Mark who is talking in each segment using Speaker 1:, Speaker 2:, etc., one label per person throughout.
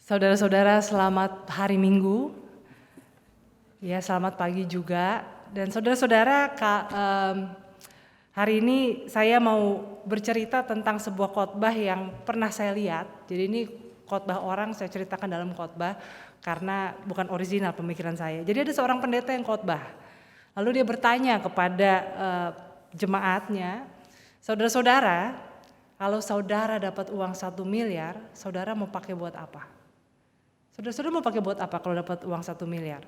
Speaker 1: Saudara-saudara, selamat hari Minggu. Ya, selamat pagi juga. Dan saudara-saudara, hari ini saya mau bercerita tentang sebuah khotbah yang pernah saya lihat. Jadi ini khotbah orang, saya ceritakan dalam khotbah karena bukan original pemikiran saya. Jadi ada seorang pendeta yang khotbah. Lalu dia bertanya kepada jemaatnya, saudara-saudara, kalau saudara dapat uang 1 miliar, saudara mau pakai buat apa? Saudara-saudara mau pakai buat apa kalau dapat uang 1 miliar?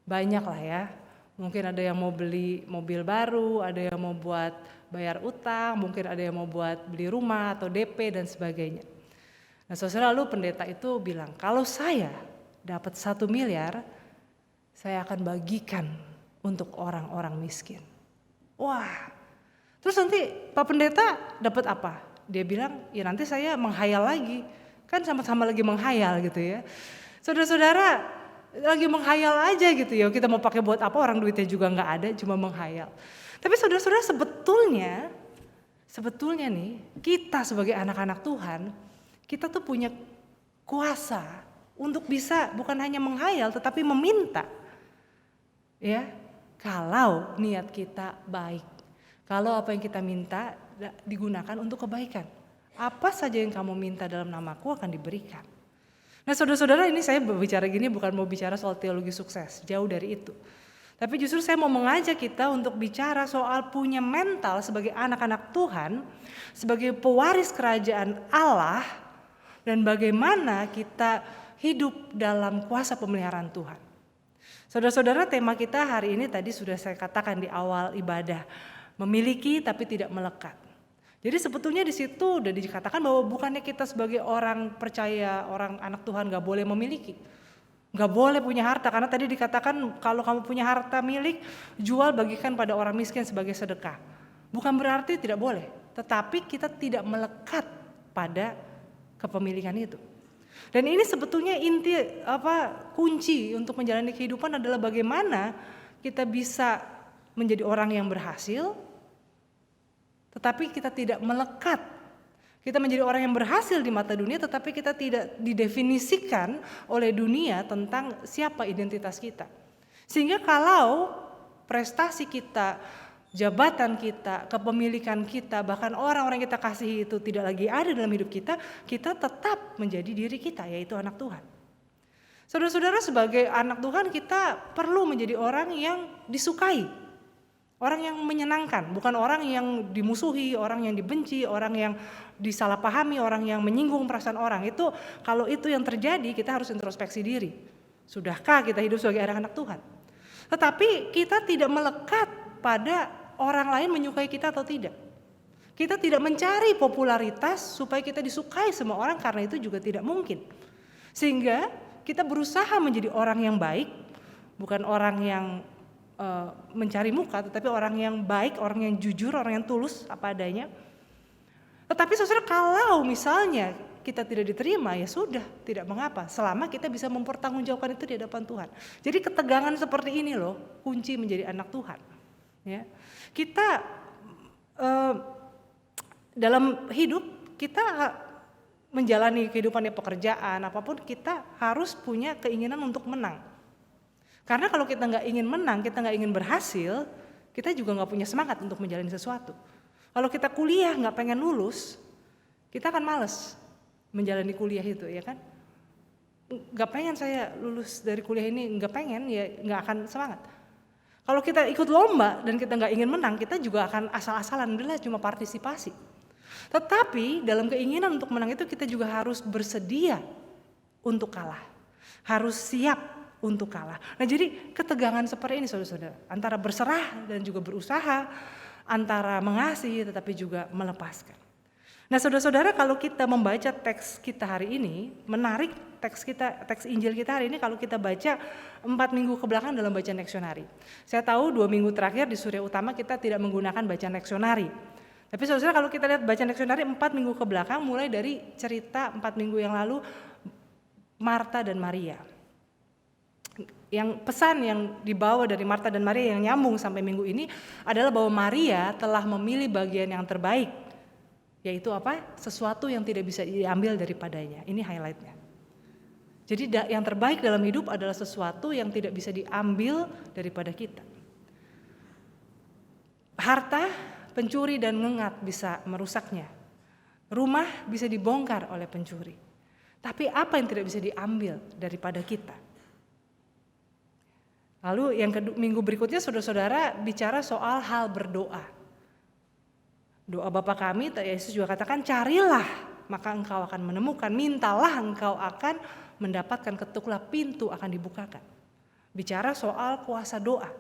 Speaker 1: Banyak lah ya. Mungkin ada yang mau beli mobil baru, ada yang mau buat bayar utang, mungkin ada yang mau buat beli rumah atau DP dan sebagainya. Nah, saudara, lalu pendeta itu bilang, kalau saya dapat 1 miliar, saya akan bagikan untuk orang-orang miskin. Wah, terus nanti Pak Pendeta dapat apa? Dia bilang, ya nanti saya menghayal lagi. Kan sama-sama lagi menghayal gitu ya. Saudara-saudara lagi menghayal aja gitu ya. Kita mau pakai buat apa, orang duitnya juga nggak ada, cuma menghayal. Tapi saudara-saudara sebetulnya nih, kita sebagai anak-anak Tuhan, kita tuh punya kuasa untuk bisa bukan hanya menghayal tetapi meminta. Ya, kalau niat kita baik. Kalau apa yang kita minta digunakan untuk kebaikan. Apa saja yang kamu minta dalam namaku akan diberikan. Nah, saudara-saudara, ini saya berbicara gini bukan mau bicara soal teologi sukses, jauh dari itu. Tapi justru saya mau mengajak kita untuk bicara soal punya mental sebagai anak-anak Tuhan, sebagai pewaris kerajaan Allah, dan bagaimana kita hidup dalam kuasa pemeliharaan Tuhan. Saudara-saudara, tema kita hari ini tadi sudah saya katakan di awal ibadah, memiliki tapi tidak melekat. Jadi sebetulnya di situ udah dikatakan bahwa bukannya kita sebagai orang percaya, orang anak Tuhan gak boleh memiliki. Gak boleh punya harta, karena tadi dikatakan kalau kamu punya harta milik, jual bagikan pada orang miskin sebagai sedekah. Bukan berarti tidak boleh, tetapi kita tidak melekat pada kepemilikan itu. Dan ini sebetulnya kunci untuk menjalani kehidupan adalah bagaimana kita bisa menjadi orang yang berhasil, tetapi kita tidak melekat. Kita menjadi orang yang berhasil di mata dunia, tetapi kita tidak didefinisikan oleh dunia tentang siapa identitas kita. Sehingga kalau prestasi kita, jabatan kita, kepemilikan kita, bahkan orang-orang yang kita kasihi itu tidak lagi ada dalam hidup kita, kita tetap menjadi diri kita, yaitu anak Tuhan. Saudara-saudara, sebagai anak Tuhan kita perlu menjadi orang yang disukai. Orang yang menyenangkan, bukan orang yang dimusuhi, orang yang dibenci, orang yang disalahpahami, orang yang menyinggung perasaan orang. Itu kalau itu yang terjadi, kita harus introspeksi diri. Sudahkah kita hidup sebagai anak-anak Tuhan? Tetapi kita tidak melekat pada orang lain menyukai kita atau tidak. Kita tidak mencari popularitas supaya kita disukai semua orang, karena itu juga tidak mungkin. Sehingga kita berusaha menjadi orang yang baik, bukan orang yang mencari muka, tetapi orang yang baik, orang yang jujur, orang yang tulus apa adanya. Tetapi saudara, kalau misalnya kita tidak diterima, ya sudah, tidak mengapa, selama kita bisa mempertanggungjawabkan itu di hadapan Tuhan. Jadi ketegangan seperti ini loh kunci menjadi anak Tuhan. Ya, kita dalam hidup kita menjalani kehidupannya, pekerjaan apapun, kita harus punya keinginan untuk menang. Karena kalau kita nggak ingin menang, kita nggak ingin berhasil, kita juga nggak punya semangat untuk menjalani sesuatu. Kalau kita kuliah nggak pengen lulus, kita akan malas menjalani kuliah itu, ya kan? Nggak pengen saya lulus dari kuliah ini, nggak pengen, ya nggak akan semangat. Kalau kita ikut lomba dan kita nggak ingin menang, kita juga akan asal-asalan, adalah cuma partisipasi. Tetapi dalam keinginan untuk menang itu kita juga harus bersedia untuk kalah, harus siap untuk kalah. Nah, jadi ketegangan seperti ini saudara-saudara, antara berserah dan juga berusaha, antara mengasihi tetapi juga melepaskan. Nah, saudara-saudara, kalau kita membaca teks kita hari ini, menarik teks Injil kita hari ini kalau kita baca 4 minggu ke belakang dalam bacaan leksionari. Saya tahu 2 minggu terakhir di Surya Utama kita tidak menggunakan bacaan leksionari. Tapi saudara, kalau kita lihat bacaan leksionari 4 minggu ke belakang, mulai dari cerita 4 minggu yang lalu Marta dan Maria. Yang pesan yang dibawa dari Marta dan Maria yang nyambung sampai minggu ini adalah bahwa Maria telah memilih bagian yang terbaik, yaitu apa? Sesuatu yang tidak bisa diambil daripadanya. Ini highlightnya. Jadi yang terbaik dalam hidup adalah sesuatu yang tidak bisa diambil daripada kita. Harta, pencuri dan ngengat bisa merusaknya. Rumah bisa dibongkar oleh pencuri. Tapi apa yang tidak bisa diambil daripada kita? Lalu yang minggu berikutnya saudara-saudara bicara soal hal berdoa. Doa Bapa kami, Yesus juga katakan, carilah maka engkau akan menemukan, mintalah engkau akan mendapatkan, ketuklah pintu akan dibukakan. Bicara soal kuasa doa.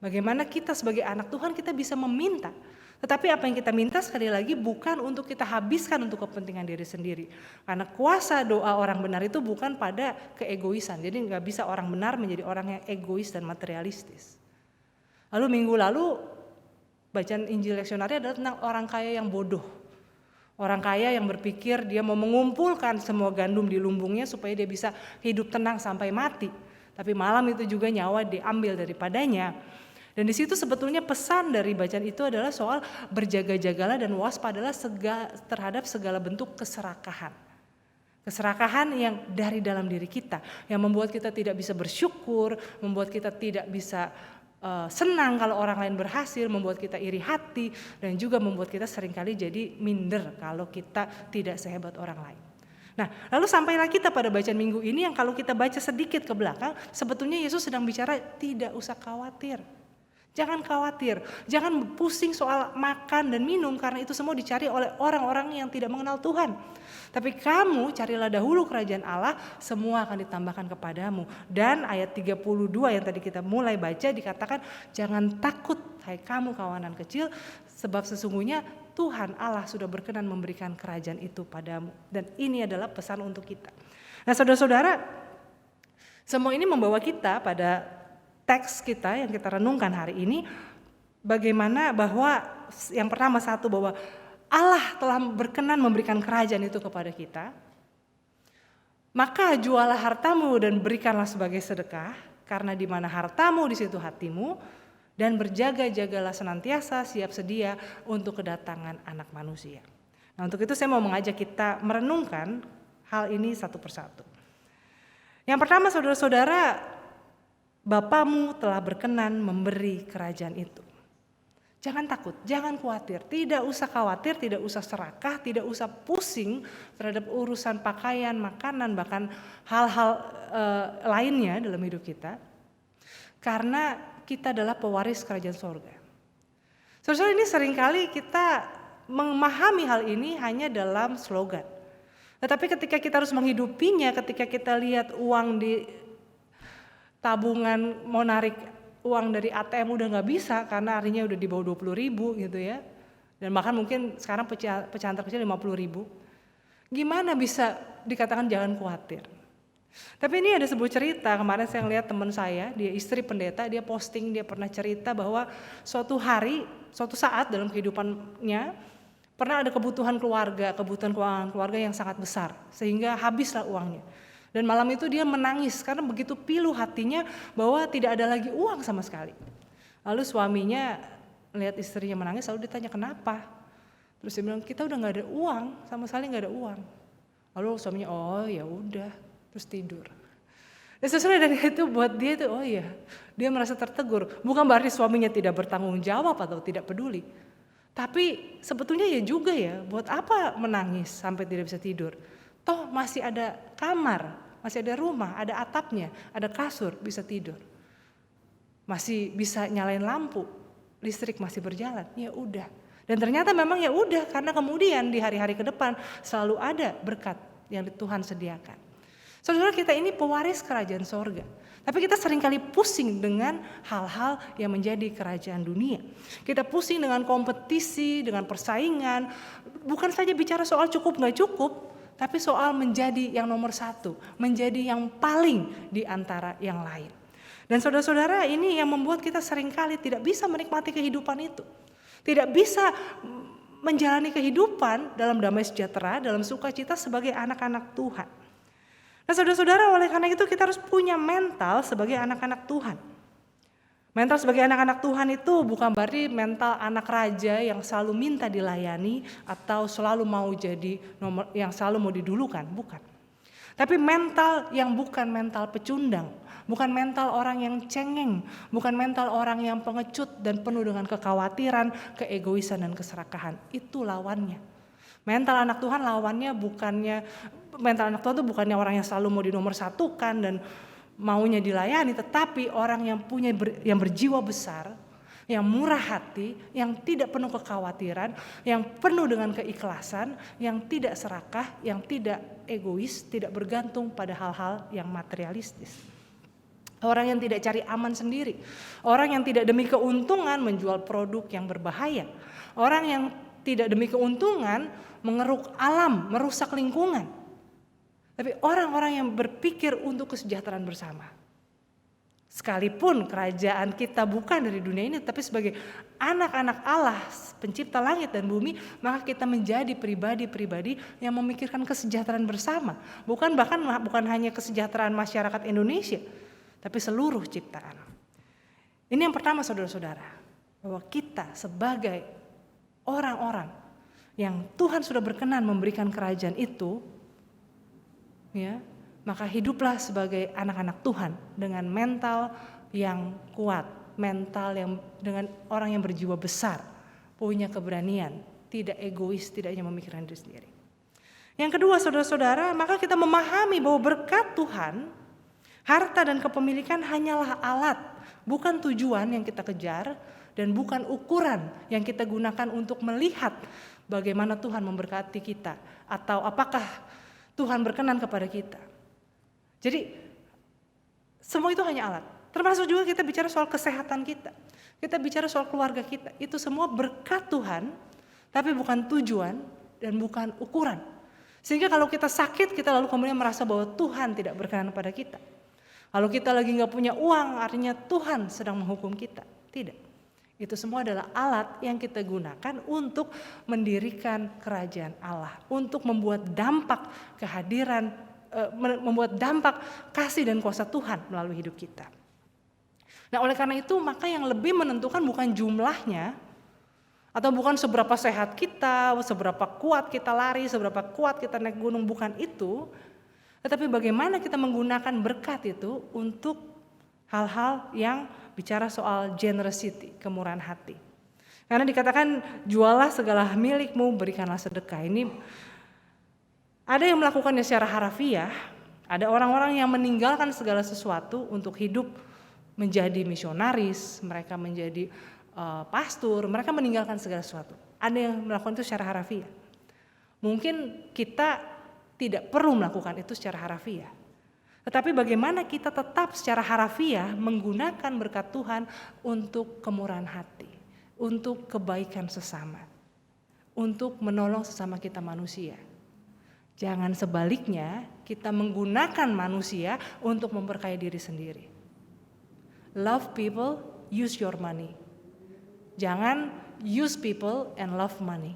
Speaker 1: Bagaimana kita sebagai anak Tuhan kita bisa meminta. Tetapi apa yang kita minta sekali lagi bukan untuk kita habiskan untuk kepentingan diri sendiri. Karena kuasa doa orang benar itu bukan pada keegoisan. Jadi gak bisa orang benar menjadi orang yang egois dan materialistis. Lalu minggu lalu bacaan Injil leksionari adalah tentang orang kaya yang bodoh. Orang kaya yang berpikir dia mau mengumpulkan semua gandum di lumbungnya supaya dia bisa hidup tenang sampai mati. Tapi malam itu juga nyawa diambil daripadanya. Dan di situ sebetulnya pesan dari bacaan itu adalah soal berjaga-jagalah dan waspadalah terhadap segala bentuk keserakahan. Keserakahan yang dari dalam diri kita, yang membuat kita tidak bisa bersyukur, membuat kita tidak bisa senang kalau orang lain berhasil, membuat kita iri hati, dan juga membuat kita seringkali jadi minder kalau kita tidak sehebat orang lain. Nah, lalu sampailah kita pada bacaan minggu ini yang kalau kita baca sedikit ke belakang, sebetulnya Yesus sedang bicara tidak usah khawatir. Jangan khawatir, jangan pusing soal makan dan minum karena itu semua dicari oleh orang-orang yang tidak mengenal Tuhan. Tapi kamu carilah dahulu kerajaan Allah, semua akan ditambahkan kepadamu. Dan ayat 32 yang tadi kita mulai baca dikatakan, jangan takut hai kamu kawanan kecil, sebab sesungguhnya Tuhan Allah sudah berkenan memberikan kerajaan itu padamu. Dan ini adalah pesan untuk kita. Nah saudara-saudara, semua ini membawa kita pada teks kita yang kita renungkan hari ini, bagaimana bahwa yang pertama satu bahwa Allah telah berkenan memberikan kerajaan itu kepada kita. Maka jualah hartamu dan berikanlah sebagai sedekah, karena di mana hartamu di situ hatimu, dan berjaga-jagalah senantiasa siap sedia untuk kedatangan Anak Manusia. Nah, untuk itu saya mau mengajak kita merenungkan hal ini satu persatu. Yang pertama saudara-saudara, Bapamu telah berkenan memberi kerajaan itu. Jangan takut, jangan khawatir, tidak usah khawatir, tidak usah serakah, tidak usah pusing terhadap urusan pakaian, makanan, bahkan hal-hal lainnya dalam hidup kita. Karena kita adalah pewaris kerajaan sorga. Saudara, ini seringkali kita memahami hal ini hanya dalam slogan. Tetapi ketika kita harus menghidupinya, ketika kita lihat uang di tabungan mau narik uang dari ATM udah gak bisa karena harinya udah di bawah 20.000 gitu ya. Dan bahkan mungkin sekarang pecahan terkecil 50.000. Gimana bisa dikatakan jangan khawatir? Tapi ini ada sebuah cerita, kemarin saya lihat teman saya, dia istri pendeta, dia posting, dia pernah cerita bahwa suatu saat dalam kehidupannya pernah ada kebutuhan keuangan keluarga yang sangat besar sehingga habislah uangnya. Dan malam itu dia menangis karena begitu pilu hatinya bahwa tidak ada lagi uang sama sekali. Lalu suaminya lihat istrinya menangis, lalu ditanya kenapa. Terus dia bilang kita udah gak ada uang, sama sekali gak ada uang. Lalu suaminya oh ya udah, terus tidur. Dan sesuai dari itu buat dia itu oh iya, dia merasa tertegur. Bukan berarti suaminya tidak bertanggung jawab atau tidak peduli. Tapi sebetulnya ya juga ya, buat apa menangis sampai tidak bisa tidur. Toh masih ada kamar, masih ada rumah, ada atapnya, ada kasur, bisa tidur. Masih bisa nyalain lampu, listrik masih berjalan, ya udah. Dan ternyata memang ya udah, karena kemudian di hari-hari ke depan selalu ada berkat yang Tuhan sediakan. Saudara, kita ini pewaris kerajaan sorga. Tapi kita seringkali pusing dengan hal-hal yang menjadi kerajaan dunia. Kita pusing dengan kompetisi, dengan persaingan. Bukan saja bicara soal cukup gak cukup, tapi soal menjadi yang nomor satu, menjadi yang paling di antara yang lain. Dan saudara-saudara, ini yang membuat kita seringkali tidak bisa menikmati kehidupan itu. Tidak bisa menjalani kehidupan dalam damai sejahtera, dalam sukacita sebagai anak-anak Tuhan. Nah saudara-saudara, oleh karena itu kita harus punya mental sebagai anak-anak Tuhan. Mental sebagai anak-anak Tuhan itu bukan berarti mental anak raja yang selalu minta dilayani atau selalu mau jadi nomor yang selalu mau didulukan, bukan. Tapi mental yang bukan mental pecundang, bukan mental orang yang cengeng, bukan mental orang yang pengecut dan penuh dengan kekhawatiran, keegoisan dan keserakahan. Itu lawannya. Mental anak Tuhan lawannya mental anak Tuhan itu bukannya orang yang selalu mau dinomorsatukan dan maunya dilayani, tetapi orang yang yang berjiwa besar, yang murah hati, yang tidak penuh kekhawatiran, yang penuh dengan keikhlasan, yang tidak serakah, yang tidak egois, tidak bergantung pada hal-hal yang materialistis. Orang yang tidak cari aman sendiri, orang yang tidak demi keuntungan menjual produk yang berbahaya, orang yang tidak demi keuntungan mengeruk alam, merusak lingkungan. Tapi orang-orang yang berpikir untuk kesejahteraan bersama. Sekalipun kerajaan kita bukan dari dunia ini, tapi sebagai anak-anak Allah, pencipta langit dan bumi, maka kita menjadi pribadi-pribadi yang memikirkan kesejahteraan bersama. Bukan hanya kesejahteraan masyarakat Indonesia, tapi seluruh ciptaan. Ini yang pertama, saudara-saudara, bahwa kita sebagai orang-orang yang Tuhan sudah berkenan memberikan kerajaan itu, ya, maka hiduplah sebagai anak-anak Tuhan dengan mental yang kuat, mental yang dengan orang yang berjiwa besar, punya keberanian, tidak egois, tidak hanya memikirkan diri sendiri. Yang kedua, saudara-saudara, maka kita memahami bahwa berkat Tuhan, harta dan kepemilikan hanyalah alat, bukan tujuan yang kita kejar dan bukan ukuran yang kita gunakan untuk melihat bagaimana Tuhan memberkati kita atau apakah Tuhan berkenan kepada kita. Jadi semua itu hanya alat. Termasuk juga kita bicara soal kesehatan kita. Kita bicara soal keluarga kita. Itu semua berkat Tuhan, tapi bukan tujuan dan bukan ukuran. Sehingga kalau kita sakit, kita lalu kemudian merasa bahwa Tuhan tidak berkenan pada kita. Kalau kita lagi gak punya uang, artinya Tuhan sedang menghukum kita. Tidak. Itu semua adalah alat yang kita gunakan untuk mendirikan kerajaan Allah. Untuk membuat dampak kehadiran, membuat dampak kasih dan kuasa Tuhan melalui hidup kita. Nah, oleh karena itu maka yang lebih menentukan bukan jumlahnya atau bukan seberapa sehat kita, seberapa kuat kita lari, seberapa kuat kita naik gunung, bukan itu. Tetapi bagaimana kita menggunakan berkat itu untuk hal-hal yang bicara soal generosity, kemurahan hati. Karena dikatakan jualah segala milikmu, berikanlah sedekah. Ini ada yang melakukannya secara harafiah, ada orang-orang yang meninggalkan segala sesuatu untuk hidup menjadi misionaris, mereka menjadi pastor, mereka meninggalkan segala sesuatu. Ada yang melakukan itu secara harafiah. Mungkin kita tidak perlu melakukan itu secara harafiah. Tetapi bagaimana kita tetap secara harafiah menggunakan berkat Tuhan untuk kemurahan hati, untuk kebaikan sesama, untuk menolong sesama kita manusia. Jangan sebaliknya kita menggunakan manusia untuk memperkaya diri sendiri. Love people, use your money. Jangan use people and love money.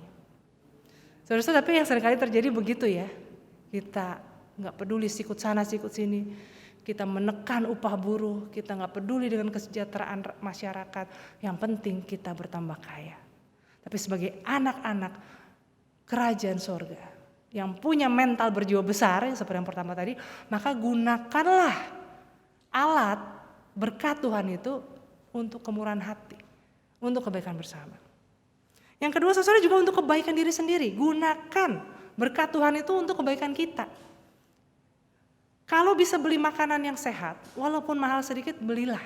Speaker 1: Saudara-saudara, tapi yang seringkali terjadi begitu ya. Kita gak peduli sikut sana sikut sini. Kita menekan upah buruh, kita gak peduli dengan kesejahteraan masyarakat. Yang penting kita bertambah kaya. Tapi sebagai anak-anak kerajaan sorga, yang punya mental berjiwa besar, seperti yang pertama tadi, maka gunakanlah alat berkat Tuhan itu untuk kemurahan hati, untuk kebaikan bersama. Yang kedua, saudara, juga untuk kebaikan diri sendiri. Gunakan berkat Tuhan itu untuk kebaikan kita. Kalau bisa beli makanan yang sehat, walaupun mahal sedikit, belilah.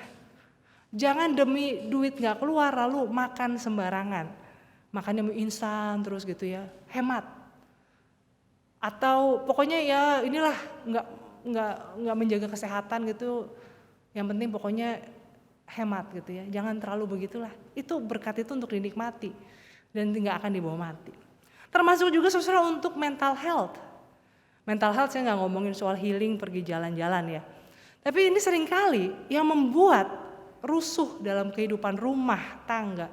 Speaker 1: Jangan demi duit gak keluar lalu makan sembarangan. Makannya mie instan terus gitu ya, hemat. Atau pokoknya ya inilah nggak menjaga kesehatan gitu. Yang penting pokoknya hemat gitu ya. Jangan terlalu begitulah. Itu berkat itu untuk dinikmati dan nggak akan dibawa mati. Termasuk juga saudara untuk mental health. Mental health saya nggak ngomongin soal healing pergi jalan-jalan ya. Tapi ini seringkali yang membuat rusuh dalam kehidupan rumah tangga,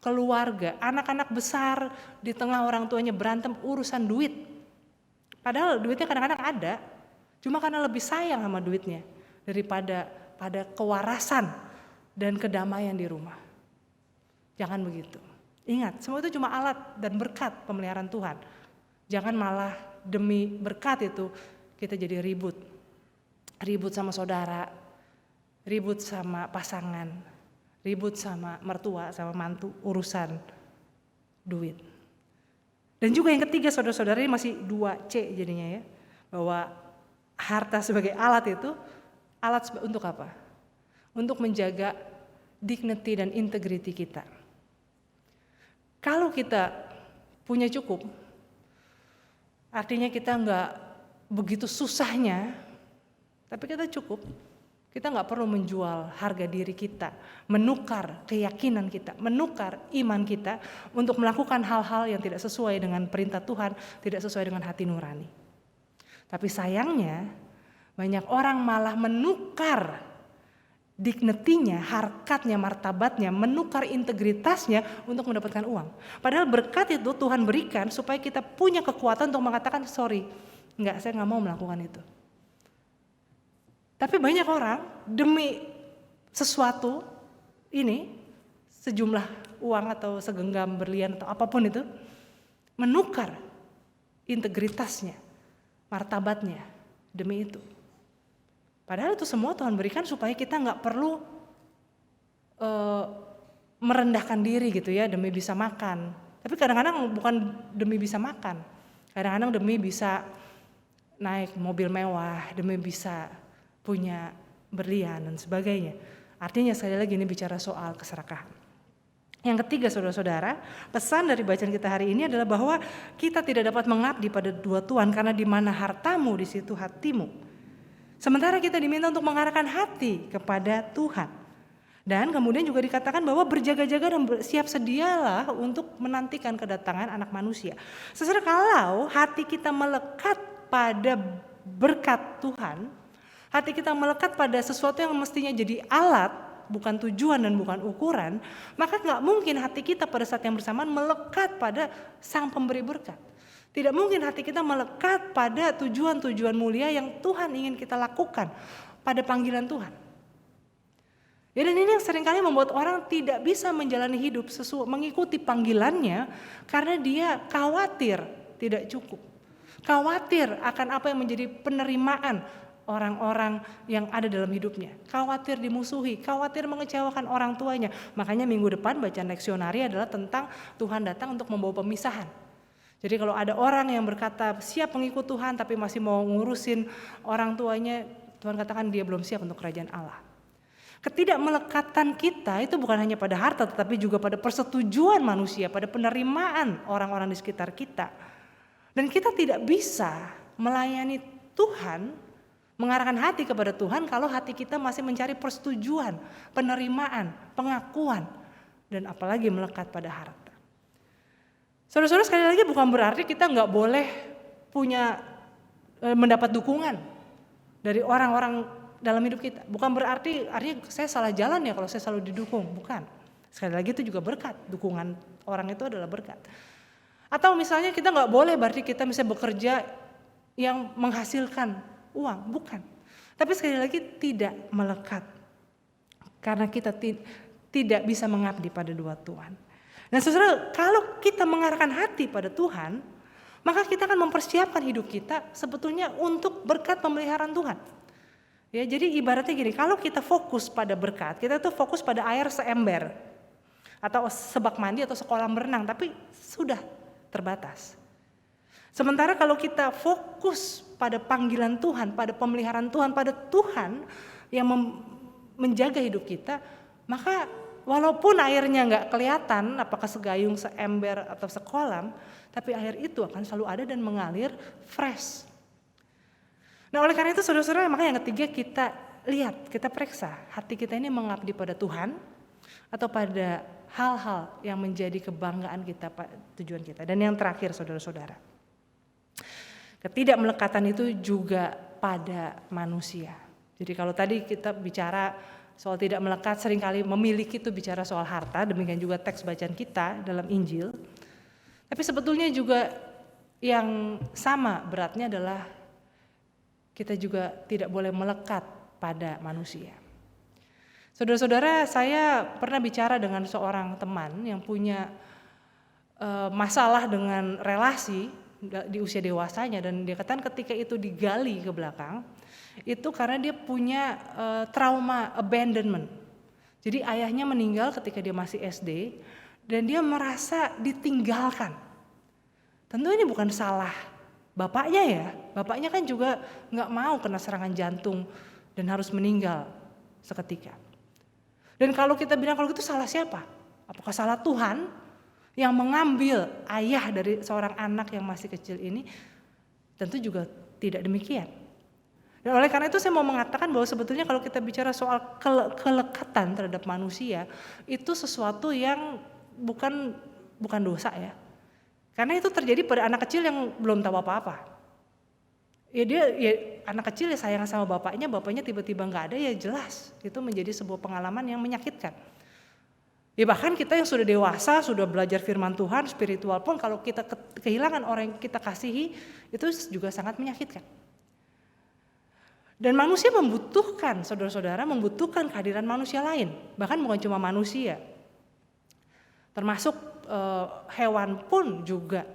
Speaker 1: keluarga, anak-anak besar di tengah orang tuanya berantem urusan duit. Padahal duitnya kadang-kadang ada, cuma karena lebih sayang sama duitnya daripada pada kewarasan dan kedamaian di rumah. Jangan begitu. Ingat, semua itu cuma alat dan berkat pemeliharaan Tuhan. Jangan malah demi berkat itu kita jadi ribut sama saudara, ribut sama pasangan, ribut sama mertua, sama mantu, urusan duit. Dan juga yang ketiga, saudara-saudara, ini masih 2C jadinya ya, bahwa harta sebagai alat itu, alat untuk apa? Untuk menjaga dignity dan integrity kita. Kalau kita punya cukup, artinya kita nggak begitu susahnya, tapi kita cukup. Kita nggak perlu menjual harga diri kita, menukar keyakinan kita, menukar iman kita untuk melakukan hal-hal yang tidak sesuai dengan perintah Tuhan, tidak sesuai dengan hati nurani. Tapi sayangnya banyak orang malah menukar dignity-nya, harkatnya, martabatnya, menukar integritasnya untuk mendapatkan uang. Padahal berkat itu Tuhan berikan supaya kita punya kekuatan untuk mengatakan sorry, saya nggak mau melakukan itu. Tapi banyak orang demi sesuatu ini, sejumlah uang atau segenggam berlian atau apapun itu, menukar integritasnya, martabatnya demi itu. Padahal itu semua Tuhan berikan supaya kita nggak perlu merendahkan diri gitu ya demi bisa makan. Tapi kadang-kadang bukan demi bisa makan, kadang-kadang demi bisa naik mobil mewah, demi bisa punya berlian dan sebagainya. Artinya sekali lagi ini bicara soal keserakahan. Yang ketiga, saudara-saudara, pesan dari bacaan kita hari ini adalah bahwa kita tidak dapat mengabdi pada dua Tuhan karena di mana hartamu di situ hatimu. Sementara kita diminta untuk mengarahkan hati kepada Tuhan. Dan kemudian juga dikatakan bahwa berjaga-jaga dan siap sedialah untuk menantikan kedatangan anak manusia. Saudara, kalau hati kita melekat pada berkat Tuhan, hati kita melekat pada sesuatu yang mestinya jadi alat, bukan tujuan dan bukan ukuran, maka gak mungkin hati kita pada saat yang bersamaan melekat pada Sang Pemberi berkat. Tidak mungkin hati kita melekat pada tujuan-tujuan mulia yang Tuhan ingin kita lakukan pada panggilan Tuhan. Ya, dan ini yang seringkali membuat orang tidak bisa menjalani hidup sesuai mengikuti panggilannya karena dia khawatir tidak cukup. Khawatir akan apa yang menjadi penerimaan orang-orang yang ada dalam hidupnya, khawatir dimusuhi, khawatir mengecewakan orang tuanya. Makanya minggu depan bacaan leksionari adalah tentang Tuhan datang untuk membawa pemisahan. Jadi kalau ada orang yang berkata siap mengikut Tuhan tapi masih mau ngurusin orang tuanya, Tuhan katakan dia belum siap untuk kerajaan Allah. Ketidakmelekatan kita itu bukan hanya pada harta tetapi juga pada persetujuan manusia, pada penerimaan orang-orang di sekitar kita. Dan kita tidak bisa melayani Tuhan, mengarahkan hati kepada Tuhan kalau hati kita masih mencari persetujuan, penerimaan, pengakuan, dan apalagi melekat pada harta. Saudara-saudara, sekali lagi bukan berarti kita nggak boleh mendapat dukungan dari orang-orang dalam hidup kita. Bukan berarti artinya saya salah jalan ya kalau saya selalu didukung, bukan. Sekali lagi itu juga berkat, dukungan orang itu adalah berkat. Atau misalnya kita nggak boleh berarti kita misalnya bekerja yang menghasilkan uang, bukan. Tapi sekali lagi tidak melekat. Karena kita tidak bisa mengabdi pada dua Tuhan. Dan saudara, kalau kita mengarahkan hati pada Tuhan, maka kita akan mempersiapkan hidup kita sebetulnya untuk berkat pemeliharaan Tuhan. Ya, jadi ibaratnya gini, kalau kita fokus pada berkat, kita tuh fokus pada air seember. Atau sebak mandi atau sekolah berenang, tapi sudah terbatas. Sementara kalau kita fokus pada panggilan Tuhan, pada pemeliharaan Tuhan, pada Tuhan yang menjaga hidup kita, maka walaupun airnya nggak kelihatan, apakah segayung, seember atau sekolam, tapi air itu akan selalu ada dan mengalir fresh. Nah, oleh karena itu saudara-saudara, makanya yang ketiga kita lihat, kita periksa hati kita ini mengabdi pada Tuhan atau pada hal-hal yang menjadi kebanggaan kita, tujuan kita. Dan yang terakhir saudara-saudara, ketidakmelekatan itu juga pada manusia. Jadi kalau tadi kita bicara soal tidak melekat, seringkali memiliki itu bicara soal harta, demikian juga teks bacaan kita dalam Injil. Tapi sebetulnya juga yang sama beratnya adalah kita juga tidak boleh melekat pada manusia. Saudara-saudara, saya pernah bicara dengan seorang teman yang punya masalah dengan relasi di usia dewasanya, dan dia katakan ketika itu digali ke belakang, itu karena dia punya trauma abandonment. Jadi ayahnya meninggal ketika dia masih SD dan dia merasa ditinggalkan. Tentu ini bukan salah bapaknya ya, bapaknya kan juga nggak mau kena serangan jantung dan harus meninggal seketika. Dan kalau kita bilang kalau gitu salah siapa? Apakah salah Tuhan yang mengambil ayah dari seorang anak yang masih kecil ini? Tentu juga tidak demikian. Dan oleh karena itu saya mau mengatakan bahwa sebetulnya kalau kita bicara soal kelekatan terhadap manusia, itu sesuatu yang bukan dosa ya. Karena itu terjadi pada anak kecil yang belum tahu apa-apa. Ya anak kecil ya sayang sama bapaknya tiba-tiba nggak ada, ya jelas itu menjadi sebuah pengalaman yang menyakitkan. Ya bahkan kita yang sudah dewasa, sudah belajar firman Tuhan, spiritual pun kalau kita kehilangan orang yang kita kasihi, itu juga sangat menyakitkan. Dan manusia membutuhkan, saudara-saudara, membutuhkan kehadiran manusia lain. Bahkan bukan cuma manusia, termasuk hewan pun juga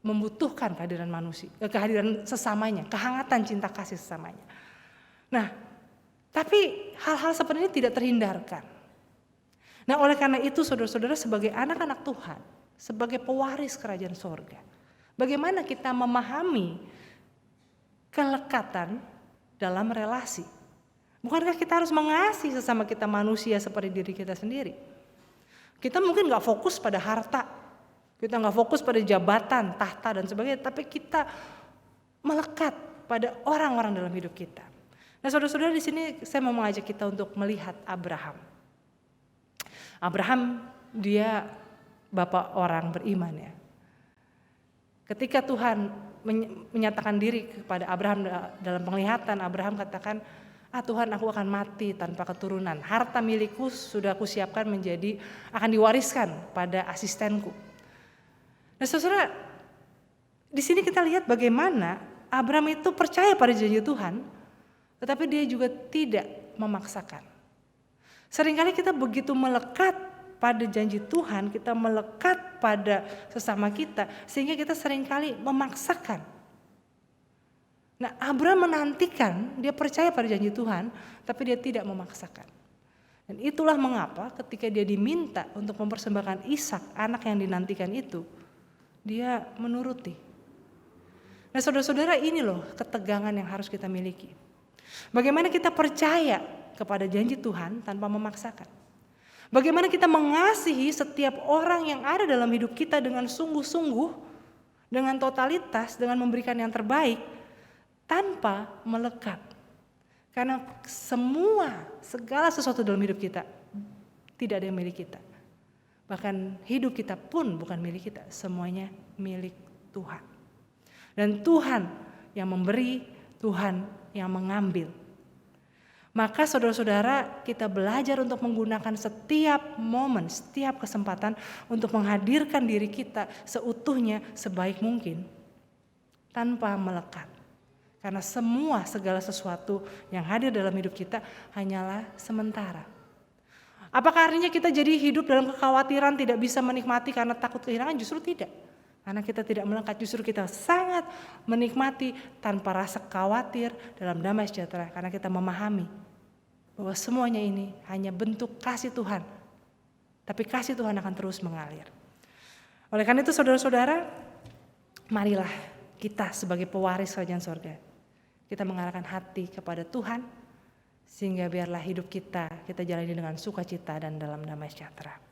Speaker 1: membutuhkan kehadiran manusia, kehadiran sesamanya, kehangatan cinta kasih sesamanya. Nah, tapi hal-hal seperti ini tidak terhindarkan. Nah, oleh karena itu saudara-saudara, sebagai anak-anak Tuhan, sebagai pewaris kerajaan sorga, bagaimana kita memahami kelekatan dalam relasi? Bukankah kita harus mengasihi sesama kita manusia seperti diri kita sendiri? Kita mungkin gak fokus pada harta, kita gak fokus pada jabatan, tahta dan sebagainya, tapi kita melekat pada orang-orang dalam hidup kita. Nah, saudara-saudara, di sini saya mau mengajak kita untuk melihat Abraham. Abraham dia bapak orang beriman ya. Ketika Tuhan menyatakan diri kepada Abraham dalam penglihatan, Abraham katakan, Tuhan, aku akan mati tanpa keturunan. Harta milikku sudah aku siapkan akan diwariskan pada asistenku. Nah, saudara, di sini kita lihat bagaimana Abraham itu percaya pada janji Tuhan, tetapi dia juga tidak memaksakan. Seringkali kita begitu melekat pada janji Tuhan, kita melekat pada sesama kita, sehingga kita seringkali memaksakan. Nah, Abraham menantikan, dia percaya pada janji Tuhan, tapi dia tidak memaksakan. Dan itulah mengapa ketika dia diminta untuk mempersembahkan Ishak, anak yang dinantikan itu, dia menuruti. Nah, saudara-saudara, ini loh ketegangan yang harus kita miliki. Bagaimana kita percaya kepada janji Tuhan tanpa memaksakan. Bagaimana kita mengasihi setiap orang yang ada dalam hidup kita dengan sungguh-sungguh, dengan totalitas, dengan memberikan yang terbaik, tanpa melekat. Karena segala sesuatu dalam hidup kita tidak ada yang milik kita. Bahkan hidup kita pun bukan milik kita, semuanya milik Tuhan. Dan Tuhan yang memberi, Tuhan yang mengambil. Maka saudara-saudara, kita belajar untuk menggunakan setiap momen, setiap kesempatan untuk menghadirkan diri kita seutuhnya sebaik mungkin tanpa melekat. Karena segala sesuatu yang hadir dalam hidup kita hanyalah sementara. Apakah artinya kita jadi hidup dalam kekhawatiran, tidak bisa menikmati karena takut kehilangan? Justru tidak. Karena kita tidak melekat, justru kita sangat menikmati tanpa rasa khawatir dalam damai sejahtera. Karena kita memahami bahwa semuanya ini hanya bentuk kasih Tuhan. Tapi kasih Tuhan akan terus mengalir. Oleh karena itu saudara-saudara, marilah kita sebagai pewaris kerajaan sorga, kita mengarahkan hati kepada Tuhan, sehingga biarlah hidup kita jalani dengan sukacita dan dalam damai sejahtera.